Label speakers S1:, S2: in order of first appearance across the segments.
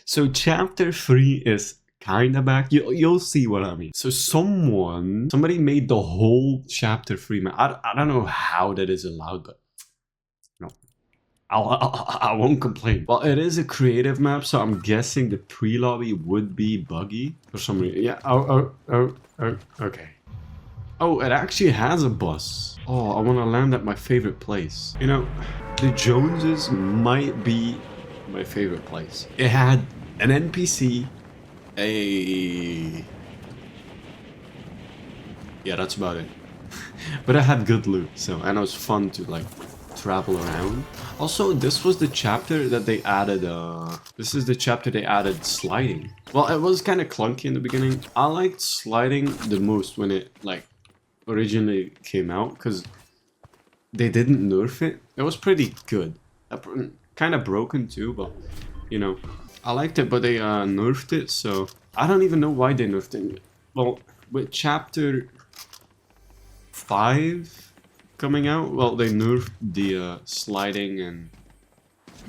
S1: So chapter 3 is kinda back. You'll see what I mean. So somebody made the whole chapter 3 map. I don't know how that is allowed, but no, I won't complain. Well, it is a creative map, so I'm guessing the pre-lobby would be buggy for some reason. Yeah. Okay. Oh, it actually has a bus. Oh, I want to land at my favorite place. You know, the Joneses might be my favorite place. It had an NPC, yeah, that's about it. But it had good loot, so, and it was fun to like travel around. Also, this was the chapter that they added, this is the chapter they added sliding. Well, it was kind of clunky in the beginning. I liked sliding the most when it like originally came out, because they didn't nerf it. It was pretty good. Kind of broken too, but you know, I liked it, but they nerfed it, so I don't even know why they nerfed it. Well, with chapter 5 coming out, well, they nerfed the sliding and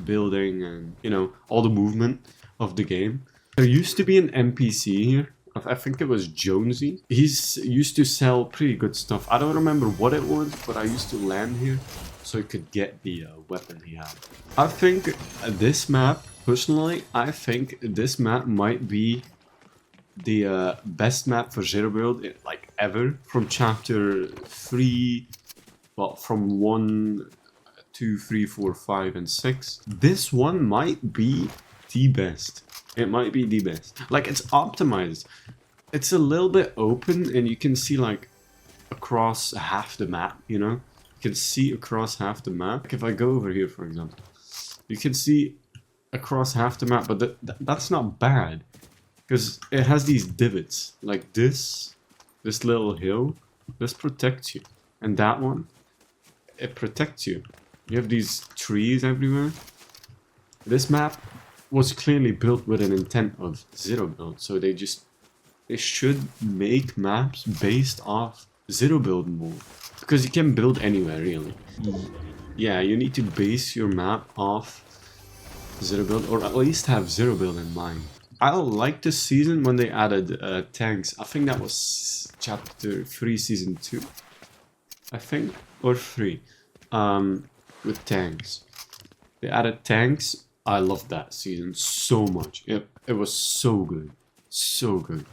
S1: building and, you know, all the movement of the game. There used to be an NPC here. I think it was Jonesy. He's used to sell pretty good stuff. I don't remember what it was, but I used to land here so I could get the weapon he had. I think this map, personally, I think this map might be the best map for zero build like ever, from chapter 3, well, from 1, 2, 3, 4, 5, and 6. This one might be the best. It might be the best. Like, it's optimized. It's a little bit open, and you can see like across half the map, you know? You can see across half the map. Like if I go over here, for example, you can see across half the map, but that's not bad. Because it has these divots, like this little hill, this protects you. And that one, it protects you. You have these trees everywhere. This map was clearly built with an intent of zero build, so they should make maps based off zero build more. Because you can build anywhere, really. Yeah, you need to base your map off zero build, or at least have zero build in mind. I like this season when they added tanks. I think that was chapter 3 season 2. I think, or 3. With tanks. They added tanks. I loved that season so much. It was so good. So good.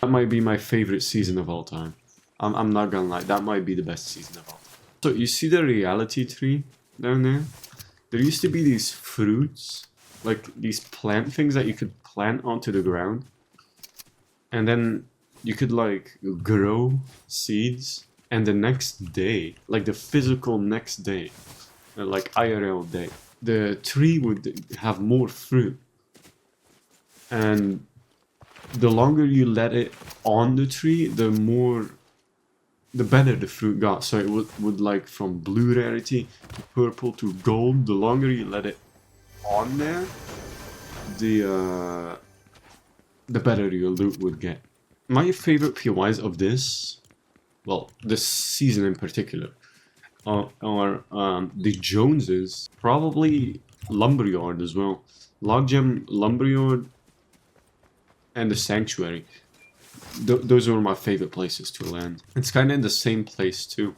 S1: That might be my favorite season of all time. I'm not gonna lie, that might be the best season of all time. So you see the reality tree down there? There used to be these fruits, like these plant things that you could plant onto the ground. And then you could like grow seeds, and the next day, like the physical next day, like IRL day, the tree would have more fruit. And the longer you let it on the tree, the better the fruit got. So it would like from blue rarity to purple to gold. The longer you let it on there, the better your loot would get. My favorite POIs of this, well, this season in particular, are the Joneses, probably Lumberyard as well. Logjam, Lumberyard, and the Sanctuary. Those were my favorite places to land. It's kind of in the same place too.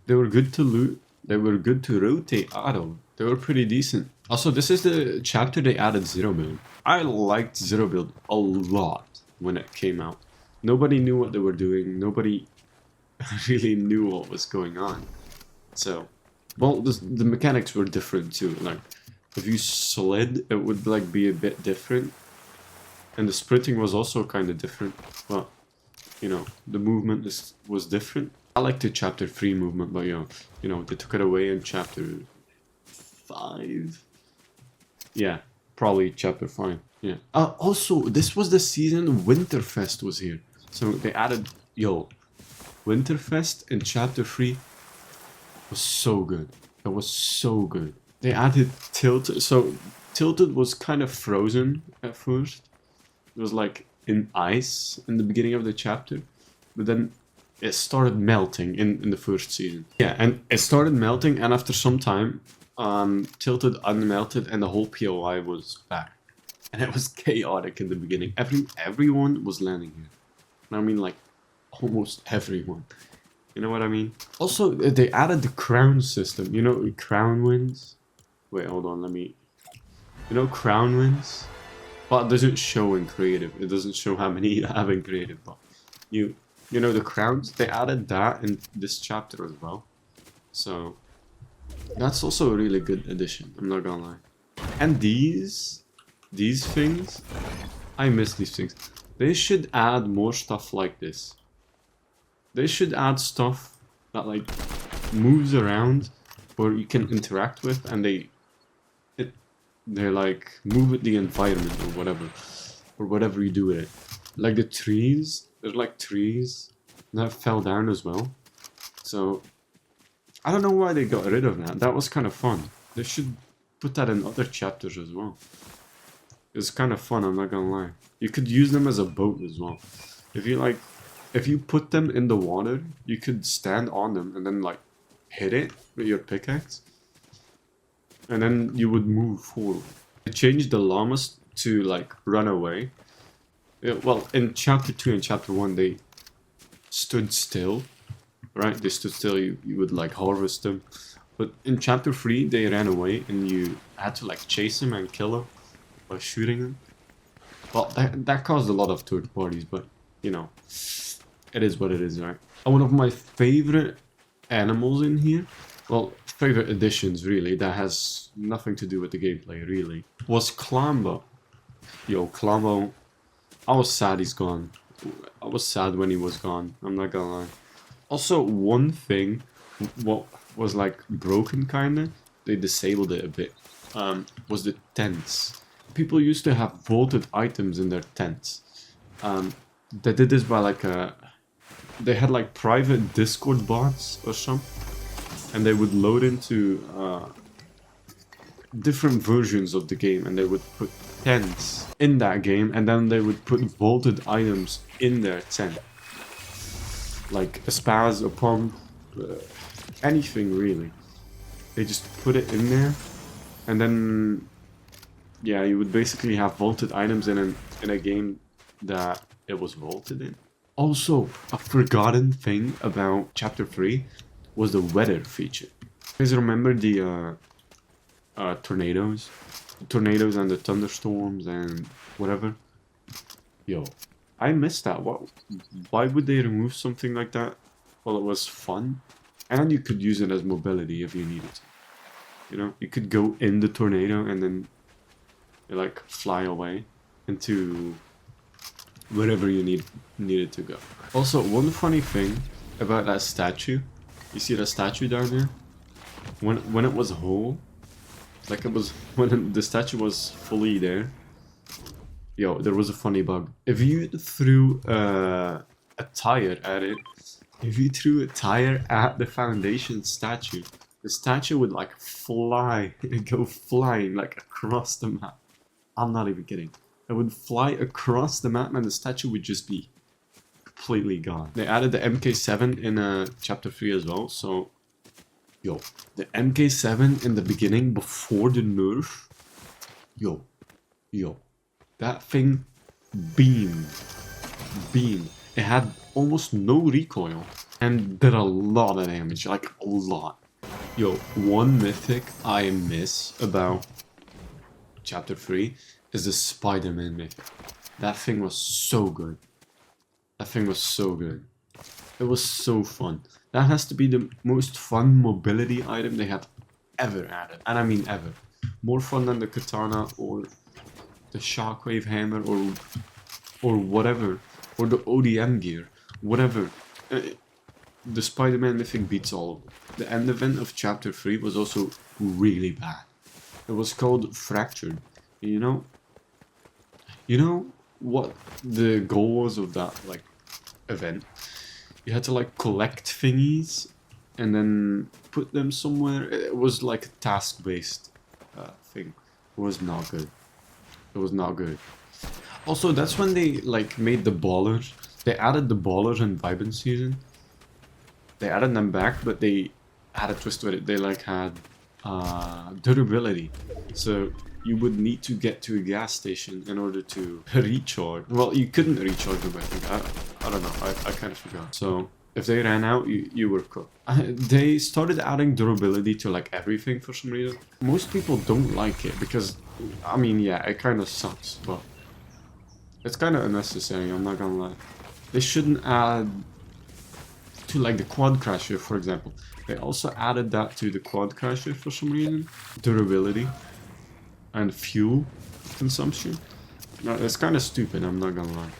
S1: They were good to loot. They were good to rotate out of. They were pretty decent. Also, this is the chapter they added zero build. I liked zero build a lot when it came out. Nobody knew what they were doing. Nobody really knew what was going on. So, well, the mechanics were different too. Like, if you slid, it would like be a bit different. And the sprinting was also kind of different, but, you know, the movement was different. I liked the chapter 3 movement, but, you know, they took it away in chapter 5. Yeah, probably chapter 5, yeah. Also, this was the season Winterfest was here. So they added, Winterfest in chapter 3 was so good. It was so good. They added Tilted, so Tilted was kind of frozen at first. It was like in ice in the beginning of the chapter, but then it started melting in the first season. Yeah, and it started melting, and after some time, Tilted unmelted and the whole POI was back. and it was chaotic in the beginning. Everyone was landing here. And I mean like almost everyone. You know what I mean? Also, they added the crown system. You know, crown wins. Wait, hold on, let me... You know, crown wins? But it doesn't show in creative. It doesn't show how many you have in creative. But you know the crowns? They added that in this chapter as well. So that's also a really good addition. I'm not gonna lie. And these things, I miss these things. They should add more stuff like this. They should add stuff that like moves around or you can interact with, and they're like move with the environment or whatever you do with it. Like the trees, there's like trees that fell down as well. So I don't know why they got rid of that. That was kind of fun. They should put that in other chapters as well. It's kind of fun, I'm not gonna lie. You could use them as a boat as well. If you put them in the water, you could stand on them and then like hit it with your pickaxe. And then you would move forward. They changed the llamas to like run away. Yeah, well, in chapter 2 and chapter 1 they stood still. Right? They stood still, you would like harvest them. But in chapter 3 they ran away and you had to like chase them and kill them by shooting them. Well, that caused a lot of third parties, but you know, it is what it is, right? And one of my favorite animals in here, well, favorite additions really, that has nothing to do with the gameplay really, was Clambo. Yo, Clambo, I was sad he's gone. I was sad when he was gone, I'm not gonna lie. Also, one thing, what was like broken kinda, they disabled it a bit, was the tents. People used to have vaulted items in their tents. They did this by like they had like private Discord bots or something, and they would load into different versions of the game, and they would put tents in that game, and then they would put vaulted items in their tent. Like a spaz, a pump, anything really. They just put it in there, and then yeah, you would basically have vaulted items in a game that it was vaulted in. Also, a forgotten thing about chapter 3 was the weather feature. You guys remember the tornadoes? The tornadoes and the thunderstorms and whatever? Yo, I missed that. Why would they remove something like that? Well, it was fun. And you could use it as mobility if you needed to. You know, you could go in the tornado and then you like fly away into wherever you needed to go. Also, one funny thing about that statue, you see that statue down there? When it was whole, like it was when the statue was fully there. Yo, there was a funny bug. If you threw a tire at it, if you threw a tire at the foundation statue, the statue would like fly, go flying like across the map. I'm not even kidding. It would fly across the map and the statue would just be completely gone. They added the MK7 in chapter 3 as well, so... Yo, the MK7 in the beginning before the nerf... Yo. That thing beamed. It had almost no recoil and did a lot of damage, like a lot. Yo, one mythic I miss about chapter 3 is the Spider-Man mythic. That thing was so good. It was so fun. That has to be the most fun mobility item they have ever added. And I mean ever. More fun than the katana or the shockwave hammer or whatever. Or the ODM gear. Whatever. The Spider-Man mythic beats all of them. The end event of chapter 3 was also really bad. It was called Fractured. You know what the goal was of that like event? You had to like collect thingies and then put them somewhere. It was like a task-based thing. It was not good. Also, that's when they like made the ballers. They added the ballers in Vibin season. They added them back, but they had a twist with it. They like had durability. So you would need to get to a gas station in order to recharge. Well, you couldn't recharge them, I think. I don't know. I kind of forgot. So if they ran out, you were cooked. They started adding durability to like everything for some reason. Most people don't like it because, I mean, yeah, it kind of sucks, but it's kind of unnecessary, I'm not gonna lie. They shouldn't add to like the quad crasher, for example. They also added that to the quad crasher for some reason. Durability and fuel consumption. No, it's kind of stupid, I'm not gonna lie.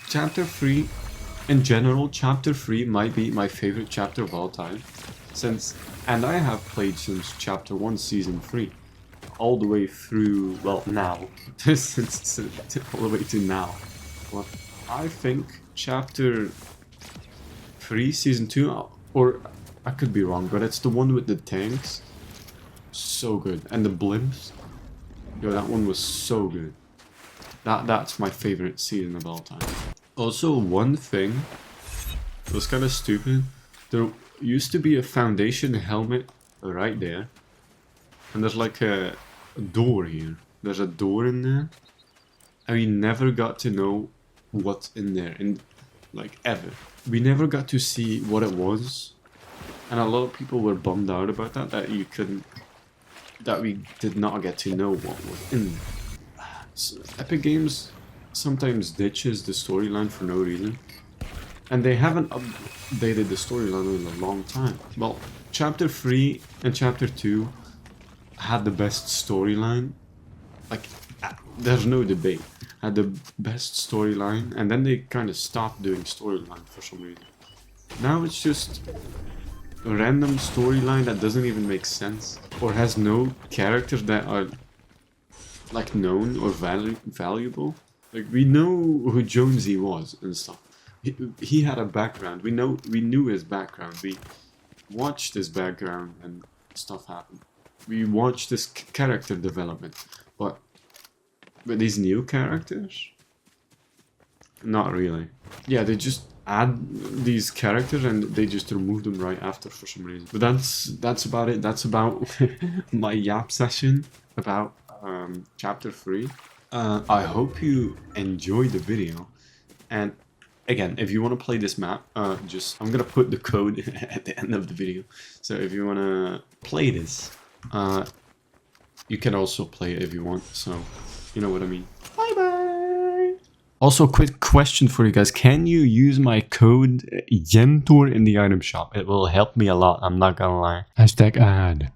S1: Chapter 3, in general, Chapter 3 might be my favorite chapter of all time. And I have played since Chapter 1, Season 3. All the way through, well, now. Since all the way to now. But I think Chapter 3, Season 2, or I could be wrong, but it's the one with the tanks. So good. And the blimps. Yo, that one was so good. That's my favorite season of all time. Also, one thing that was kind of stupid. There used to be a Foundation helmet right there. And there's like a door here. There's a door in there. And we never got to know what's in there. Like, ever. We never got to see what it was. And a lot of people were bummed out about that. That we did not get to know what was in there. So Epic Games sometimes ditches the storyline for no reason. And they haven't updated the storyline in a long time. Well, Chapter 3 and Chapter 2 had the best storyline. Like, there's no debate. Had the best storyline, and then they kind of stopped doing storyline for some reason. Now it's just a random storyline that doesn't even make sense, or has no characters that are like known or valuable. Like, we know who Jonesy was and stuff. He had a background. We knew his background. We watched his background and stuff happen. We watched this character development, but with these new characters, not really. Yeah, they just add these characters and they just remove them right after for some reason. But that's about it. That's about my yap session about Chapter 3. I hope you enjoyed the video, and again, if you want to play this map, I'm gonna put the code at the end of the video. So if you want to play this, you can also play it if you want. So you know what I mean. Bye bye. Also, quick question for you guys: can you use my code YENTOR in the item shop? It will help me a lot. I'm not gonna lie. #ad.